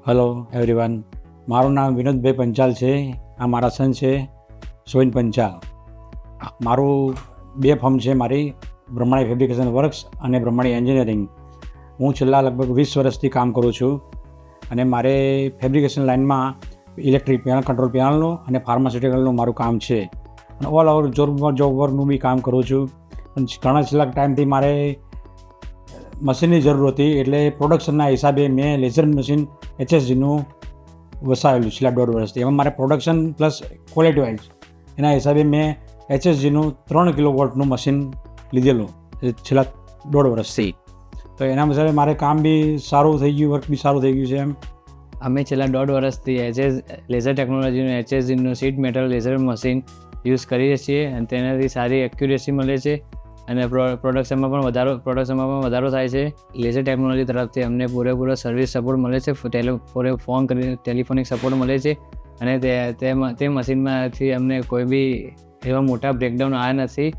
Hello everyone, મારું નામ વિનોદભાઈ પંચાલ છે. આ મારા સન છે સોહિન પંચાલ. મારું 2 ફર્મ છે, મારી બ્રહ્માણી ફેબ્રિકેશન વર્ક્સ અને બ્રહ્માણી એન્જિનિયરિંગ. હું છેલ્લા લગભગ 20 વર્ષથી કામ કરું છું અને મારે ફેબ્રિકેશન લાઇનમાં ઇલેક્ટ્રિક પેનલ, કંટ્રોલ પેનલનું અને ફાર્માસ્યુટિકલનું મારું કામ છે. અને ઓલ ઓવર જોબ વર્કનું બી કામ કરું છું. પણ ઘણા છેલ્લા ટાઈમથી મારે મશીનની જરૂર હતી, એટલે પ્રોડક્શનના હિસાબે મેં લેઝર મશીન HSGનું વસાવેલું છેલ્લા 1.5 વર્ષથી. એમાં મારે પ્રોડક્શન પ્લસ ક્વોલિટી વાઇઝ એના હિસાબે મેં HSGનું 3 કિલોવોટનું મશીન લીધેલું છેલ્લા 1.5 વર્ષથી. તો એના હિસાબે મારે કામ બી સારું થઈ ગયું, વર્ક બી સારું થઈ ગયું છે. એમ અમે છેલ્લા 1.5 વર્ષથી લેઝર ટેકનોલોજીનું HSGનું sheet metal laser machine use કરીએ છીએ અને તેનાથી સારી એક્યુરેસી મળે છે અને પ્રોડક્શનમાં પણ વધારો થાય છે. લેઝર ટેકનોલોજી તરફથી અમને પૂરેપૂરો સર્વિસ સપોર્ટ મળે છે, ફોન કરીને ટેલિફોનિક સપોર્ટ મળે છે અને તે મશીનમાંથી અમને કોઈ બી એવા મોટા બ્રેકડાઉન આવ્યા નથી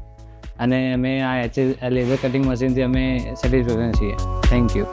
અને અમે આ લેઝર કટિંગ મશીનથી અમે સેટિસ્ફેક્શન છીએ. Thank you.